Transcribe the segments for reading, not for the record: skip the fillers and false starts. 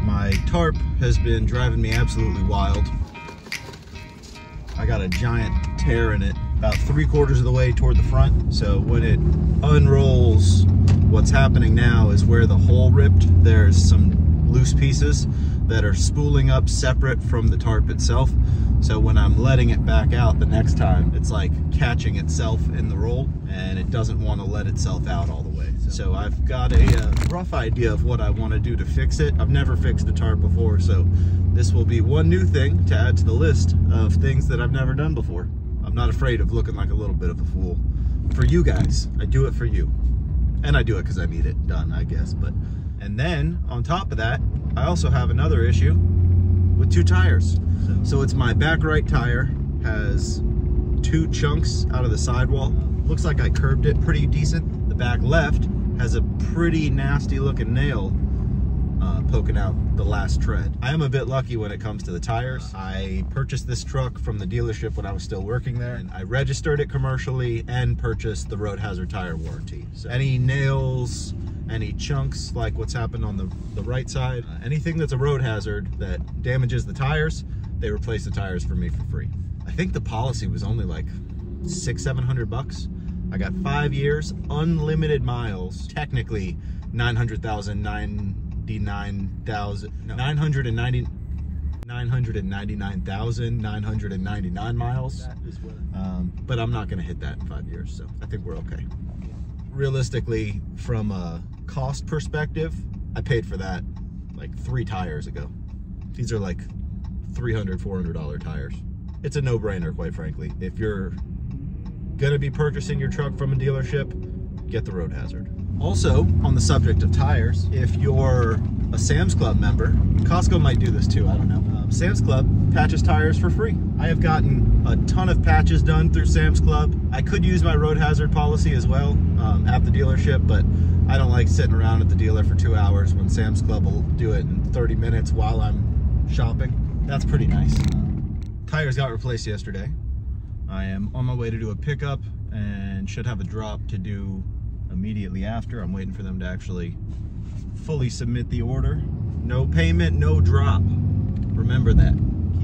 My tarp has been driving me absolutely wild. I got a giant tear in it about 3/4 of the way toward the front. So when it unrolls, what's happening now is where the hole ripped, there's some loose pieces that are spooling up separate from the tarp itself. So when I'm letting it back out the next time, it's like catching itself in the roll and it doesn't want to let itself out all the way. So I've got a rough idea of what I want to do to fix it. I've never fixed a tarp before, so this will be one new thing to add to the list of things that I've never done before. I'm not afraid of looking like a little bit of a fool. For you guys, I do it for you. And I do it because I need it done, I guess. And then, on top of that, I also have another issue with 2 tires. So it's my back right tire, has 2 chunks out of the sidewall. Looks like I curbed it pretty decent. The back left has a pretty nasty looking nail poking out the last tread. I am a bit lucky when it comes to the tires. I purchased this truck from the dealership when I was still working there, and I registered it commercially and purchased the road hazard tire warranty. So any nails, any chunks like what's happened on the right side, anything that's a road hazard that damages the tires, they replace the tires for me for free. I think the policy was only like $600-700 bucks. I got 5 years, unlimited miles, technically 999,999 miles. But I'm not gonna hit that in 5 years, so I think we're okay. Realistically, from a cost perspective, I paid for that like 3 tires ago. These are like $300-400 tires. It's a no-brainer, quite frankly. If you're gonna be purchasing your truck from a dealership, get the road hazard. Also, on the subject of tires, if you're a Sam's Club member, Costco might do this too, I don't know. Sam's Club patches tires for free. I have gotten a ton of patches done through Sam's Club. I could use my road hazard policy as well at the dealership, but I don't like sitting around at the dealer for 2 hours when Sam's Club will do it in 30 minutes while I'm shopping. That's pretty nice. Tires got replaced yesterday. I am on my way to do a pickup and should have a drop to do immediately after. I'm waiting for them to actually fully submit the order. No payment, no drop. Remember that.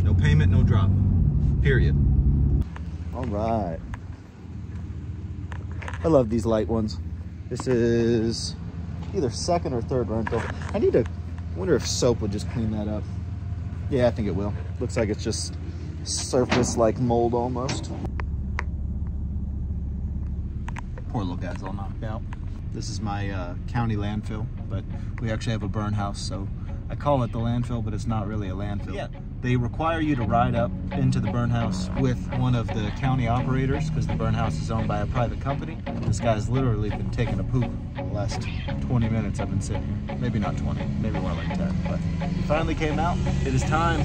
No payment, no drop. Period. All right. I love these light ones. This is either 2nd or 3rd rental. I wonder if soap would just clean that up. Yeah, I think it will. Looks like it's just surface like mold almost. Poor little guy's all knocked out. This is my county landfill, but we actually have a burn house, so I call it the landfill, but it's not really a landfill. Yeah. They require you to ride up into the burn house with one of the county operators because the burn house is owned by a private company. This guy's literally been taking a poop the last 20 minutes I've been sitting here. Maybe not 20, maybe more like 10, but he finally came out. It is time.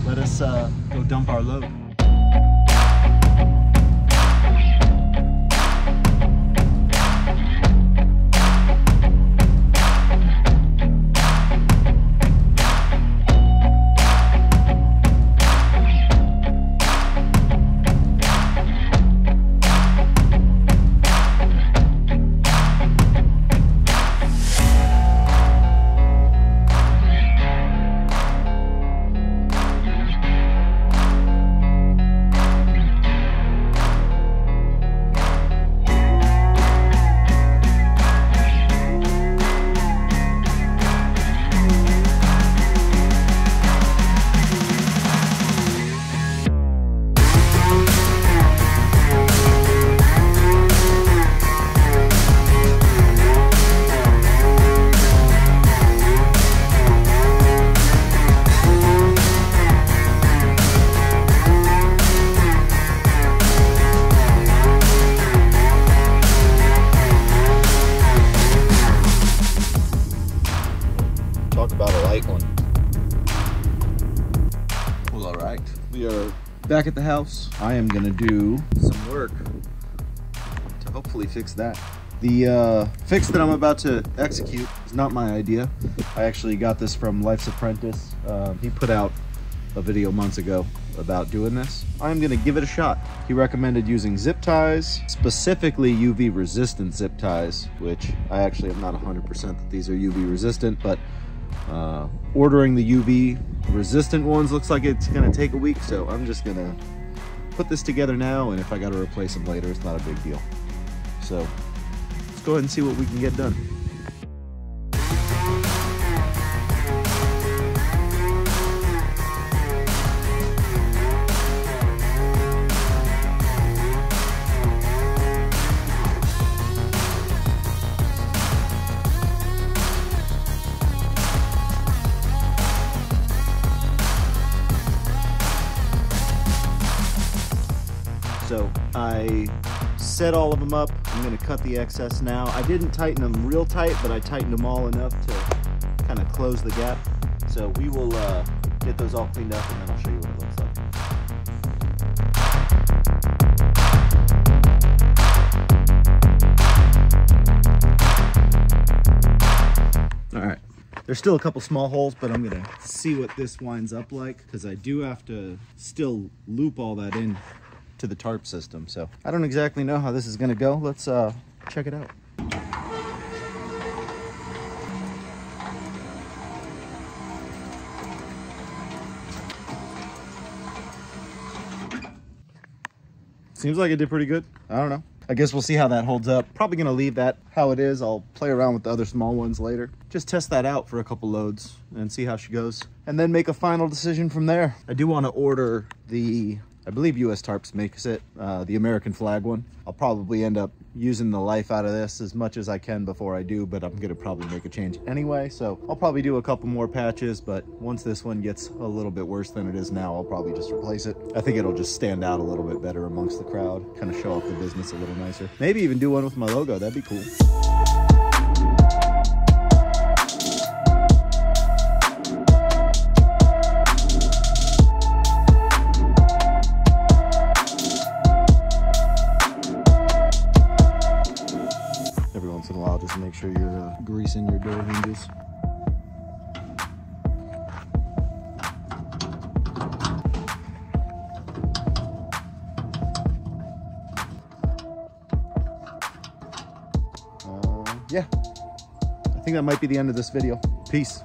Let us go dump our load. Back at the house, I am gonna do some work to hopefully fix that. The fix that I'm about to execute is not my idea. I actually got this from Life's Apprentice. He put out a video months ago about doing this. I'm gonna give it a shot. He recommended using zip ties, specifically UV resistant zip ties, which I actually am not 100% that these are UV resistant, but Ordering the UV resistant ones looks like it's gonna take a week, so I'm just gonna put this together now, and if I gotta replace them later, it's not a big deal. So let's go ahead and see what we can get done. So I set all of them up. I'm gonna cut the excess now. I didn't tighten them real tight, but I tightened them all enough to kind of close the gap. So we will get those all cleaned up, and then I'll show you what it looks like. All right. There's still a couple small holes, but I'm gonna see what this winds up like, because I do have to still loop all that in to the tarp system. So I don't exactly know how this is gonna go. Let's check it out. Seems like it did pretty good. I don't know. I guess we'll see how that holds up. Probably gonna leave that how it is. I'll play around with the other small ones later. Just test that out for a couple loads and see how she goes, and then make a final decision from there. I do want to order the, I believe US Tarps makes it, the American flag one. I'll probably end up using the life out of this as much as I can before I do, but I'm gonna probably make a change anyway. So I'll probably do a couple more patches, but once this one gets a little bit worse than it is now, I'll probably just replace it. I think it'll just stand out a little bit better amongst the crowd, kind of show off the business a little nicer. Maybe even do one with my logo, that'd be cool. Once in a while, just make sure you're greasing your door hinges. Yeah, I think that might be the end of this video. Peace.